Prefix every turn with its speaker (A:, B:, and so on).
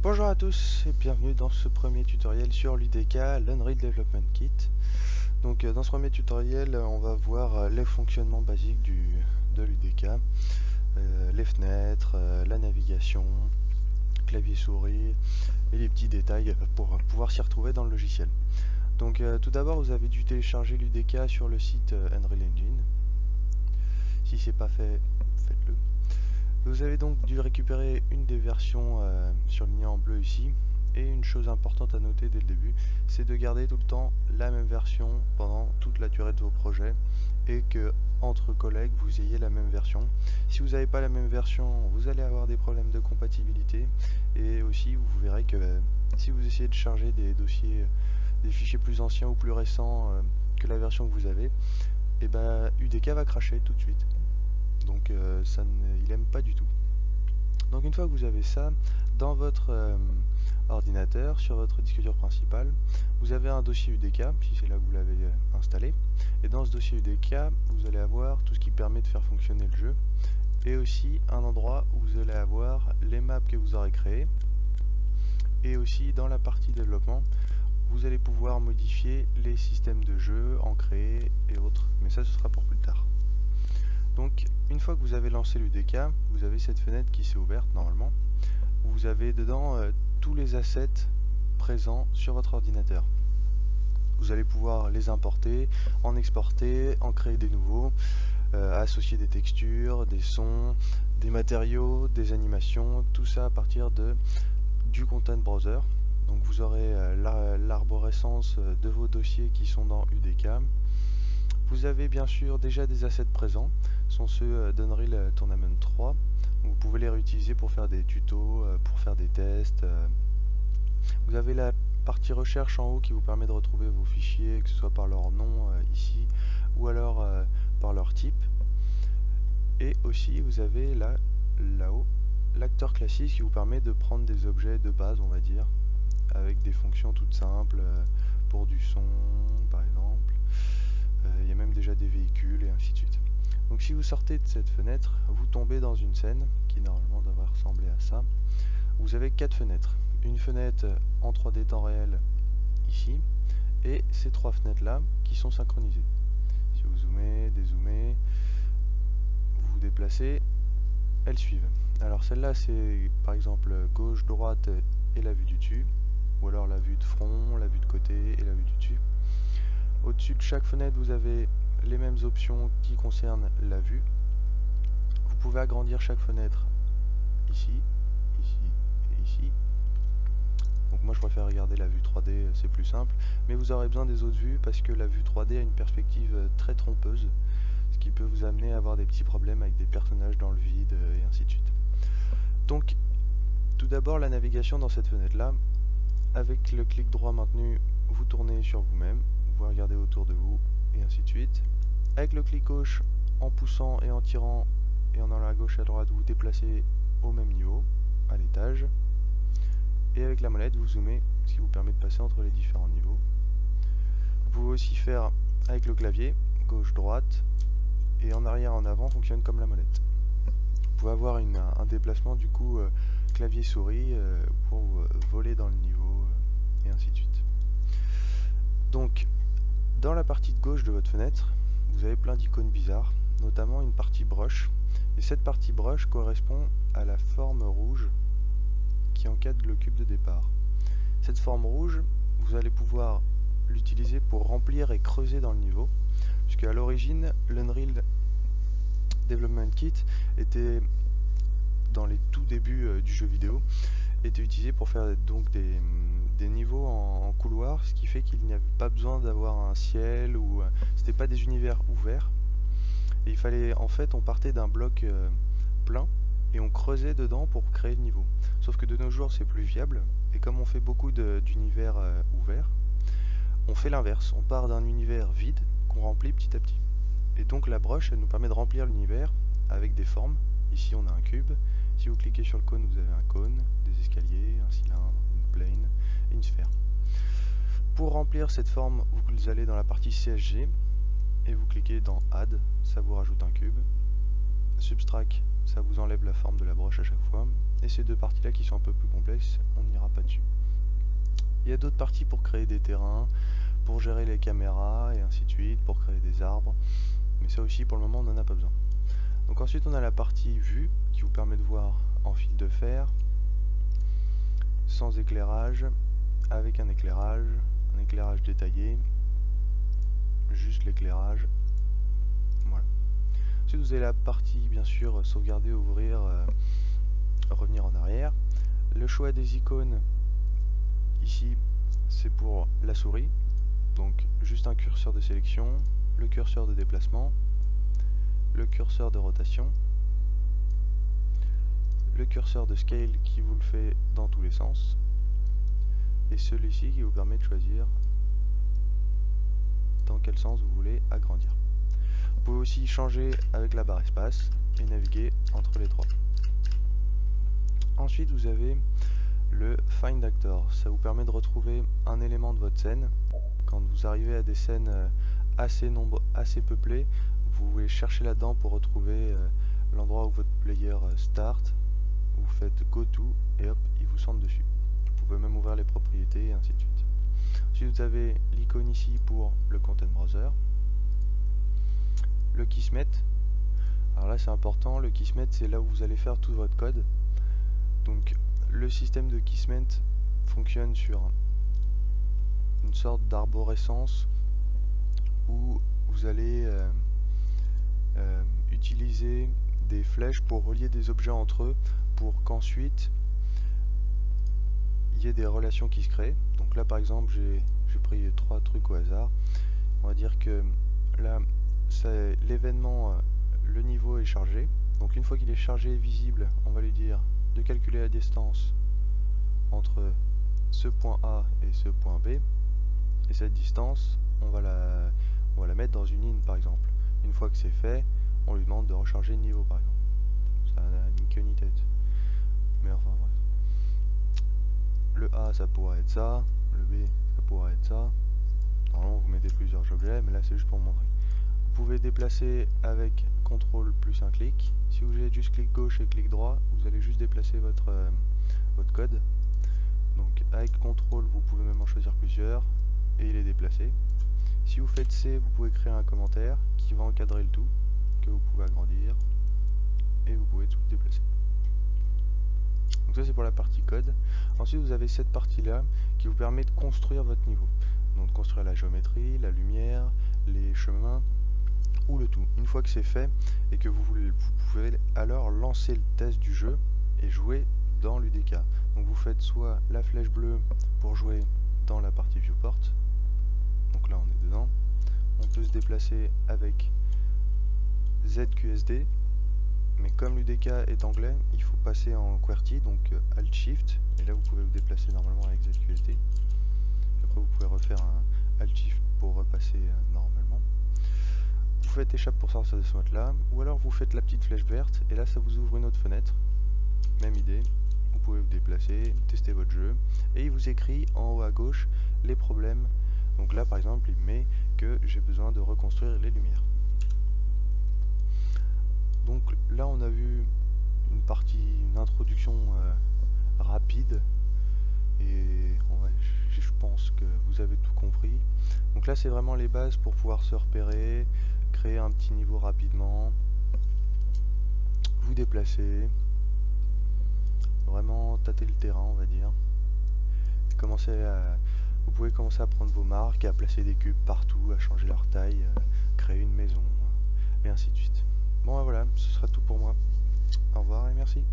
A: Bonjour à tous et bienvenue dans ce premier tutoriel sur l'UDK, l'Unreal Development Kit. Donc dans ce premier tutoriel, on va voir les fonctionnements basiques de l'UDK, les fenêtres, la navigation, clavier souris et les petits détails pour pouvoir s'y retrouver dans le logiciel. Donc tout d'abord, vous avez dû télécharger l'UDK sur le site Unreal Engine. Si c'est pas fait, faites-le. Vous avez donc dû récupérer une des versions surlignées en bleu ici. Et une chose importante à noter dès le début, c'est de garder tout le temps la même version pendant toute la durée de vos projets et que entre collègues vous ayez la même version. Si vous n'avez pas la même version, vous allez avoir des problèmes de compatibilité et aussi vous verrez que si vous essayez de charger des dossiers, des fichiers plus anciens ou plus récents que la version que vous avez, et ben UDK va cracher tout de suite. Donc il n'aime pas du tout. Donc une fois que vous avez ça, dans votre ordinateur, sur votre disque dur principal, vous avez un dossier UDK, si c'est là que vous l'avez installé. Et dans ce dossier UDK, vous allez avoir tout ce qui permet de faire fonctionner le jeu. Et aussi un endroit où vous allez avoir les maps que vous aurez créées. Et aussi dans la partie développement, vous allez pouvoir modifier les systèmes de jeu, en créer et autres. Mais ça, ce sera pour plus tard. Donc une fois que vous avez lancé l'UDK, vous avez cette fenêtre qui s'est ouverte normalement. Vous avez dedans tous les assets présents sur votre ordinateur. Vous allez pouvoir les importer, en exporter, en créer des nouveaux, associer des textures, des sons, des matériaux, des animations, tout ça à partir du Content Browser. Donc vous aurez l'arborescence de vos dossiers qui sont dans UDK. Vous avez bien sûr déjà des assets présents, ce sont ceux d'Unreal Tournament 3. Vous pouvez les réutiliser pour faire des tutos, pour faire des tests. Vous avez la partie recherche en haut qui vous permet de retrouver vos fichiers, que ce soit par leur nom ici, ou alors par leur type. Et aussi vous avez là-haut l'acteur classique qui vous permet de prendre des objets de base, on va dire, avec des fonctions toutes simples, pour du son par exemple. Il y a même déjà des véhicules et ainsi de suite. Donc si vous sortez de cette fenêtre, vous tombez dans une scène qui normalement devrait ressembler à ça. Vous avez 4 fenêtres. Une fenêtre en 3D temps réel ici, et ces 3 fenêtres là qui sont synchronisées. Si vous zoomez, dézoomez, vous vous déplacez, elles suivent. Alors celle-là c'est par exemple gauche, droite et la vue du dessus, ou alors la vue de front, la vue de côté et la vue du dessus. Au-dessus de chaque fenêtre, vous avez les mêmes options qui concernent la vue. Vous pouvez agrandir chaque fenêtre ici, ici et ici. Donc moi je préfère regarder la vue 3D, c'est plus simple. Mais vous aurez besoin des autres vues parce que la vue 3D a une perspective très trompeuse, ce qui peut vous amener à avoir des petits problèmes avec des personnages dans le vide et ainsi de suite. Donc tout d'abord la navigation dans cette fenêtre là. Avec le clic droit maintenu, vous tournez sur vous-même. Vous regardez autour de vous et ainsi de suite. Avec le clic gauche, en poussant et en tirant et en allant à gauche et à droite, vous vous déplacez au même niveau, à l'étage. Et avec la molette, vous zoomez, ce qui vous permet de passer entre les différents niveaux. Vous pouvez aussi faire avec le clavier, gauche-droite, et en arrière en avant fonctionne comme la molette. Vous pouvez avoir un déplacement du coup clavier-souris pour voler dans le niveau et ainsi de suite. Donc dans la partie de gauche de votre fenêtre, vous avez plein d'icônes bizarres, notamment une partie brush. Et cette partie brush correspond à la forme rouge qui encadre le cube de départ. Cette forme rouge, vous allez pouvoir l'utiliser pour remplir et creuser dans le niveau, puisque à l'origine, l'Unreal Development Kit était, dans les tout débuts du jeu vidéo, était utilisé pour faire donc des niveaux en couloir, ce qui fait qu'il n'y avait pas besoin d'avoir un ciel ou c'était pas des univers ouverts. Et il fallait, en fait, on partait d'un bloc plein et on creusait dedans pour créer le niveau. Sauf que de nos jours, c'est plus viable et comme on fait beaucoup d'univers ouverts, on fait l'inverse. On part d'un univers vide qu'on remplit petit à petit. Et donc la broche, elle nous permet de remplir l'univers avec des formes. Ici, on a un cube. Si vous cliquez sur le cône, vous avez un cône, des escaliers, un cylindre, une plane et une sphère. Pour remplir cette forme, vous allez dans la partie CSG et vous cliquez dans Add, ça vous rajoute un cube. Subtract, ça vous enlève la forme de la broche à chaque fois. et ces deux parties là qui sont un peu plus complexes, on n'ira pas dessus. Il y a d'autres parties pour créer des terrains, pour gérer les caméras et ainsi de suite, pour créer des arbres, mais ça aussi pour le moment on n'en a pas besoin. Donc ensuite on a la partie vue qui vous permet de voir en fil de fer, sans éclairage, avec un éclairage détaillé, juste l'éclairage, voilà. Ensuite vous avez la partie bien sûr sauvegarder, ouvrir, revenir en arrière. Le choix des icônes ici c'est pour la souris, donc juste un curseur de sélection, le curseur de déplacement, le curseur de rotation, le curseur de scale qui vous le fait dans tous les sens, et celui-ci qui vous permet de choisir dans quel sens vous voulez agrandir. Vous pouvez aussi changer avec la barre espace et naviguer entre les trois. Ensuite vous avez le Find Actor, ça vous permet de retrouver un élément de votre scène. Quand vous arrivez à des scènes assez peuplées, vous pouvez chercher là-dedans pour retrouver l'endroit où votre player start, vous faites go to et hop, il vous centre dessus. Vous pouvez même ouvrir les propriétés et ainsi de suite. Ensuite vous avez l'icône ici pour le Content Browser, le Kismet. Alors là c'est important, le Kismet c'est là où vous allez faire tout votre code. Donc le système de Kismet fonctionne sur une sorte d'arborescence où vous allez utiliser des flèches pour relier des objets entre eux pour qu'ensuite il y ait des relations qui se créent. Donc là par exemple j'ai pris 3 trucs au hasard. On va dire que là l'événement, le niveau est chargé. Donc une fois qu'il est chargé et visible, on va lui dire de calculer la distance entre ce point A et ce point B. Et cette distance, on va la mettre dans une ligne par exemple. Une fois que c'est fait, on lui demande de recharger le niveau par exemple. Ça n'a ni queue ni tête. Mais enfin bref. Le A ça pourrait être ça, le B ça pourrait être ça. Normalement vous mettez plusieurs objets, mais là c'est juste pour montrer. Vous pouvez déplacer avec CTRL plus un clic. Si vous avez juste clic gauche et clic droit, vous allez juste déplacer votre code. Donc avec CTRL vous pouvez même en choisir plusieurs et il est déplacé. Si vous faites C, vous pouvez créer un commentaire qui va encadrer le tout, que vous pouvez agrandir et vous pouvez tout déplacer. Donc ça c'est pour la partie code. Ensuite vous avez cette partie là qui vous permet de construire votre niveau. Donc de construire la géométrie, la lumière, les chemins ou le tout. Une fois que c'est fait et que vous pouvez alors lancer le test du jeu et jouer dans l'UDK. Donc vous faites soit la flèche bleue pour jouer dans la partie viewport. Donc là on est dedans. On peut se déplacer avec ZQSD. Mais comme l'UDK est anglais, il faut passer en QWERTY, donc Alt Shift, et là vous pouvez vous déplacer normalement avec ZQSD. Après vous pouvez refaire un Alt Shift pour repasser normalement. Vous faites échappe pour sortir de ce mode là, ou alors vous faites la petite flèche verte, et là ça vous ouvre une autre fenêtre. Même idée, vous pouvez vous déplacer, tester votre jeu, et il vous écrit en haut à gauche les problèmes. Donc là par exemple il met que j'ai besoin de reconstruire les lumières. Donc là on a vu une introduction rapide et je pense que vous avez tout compris. Donc là c'est vraiment les bases pour pouvoir se repérer, créer un petit niveau rapidement, vous déplacer, vraiment tâter le terrain on va dire. Vous pouvez commencer à prendre vos marques et à placer des cubes partout, à changer leur taille, créer une maison et ainsi de suite. Bon voilà, ce sera tout pour moi. Au revoir et merci.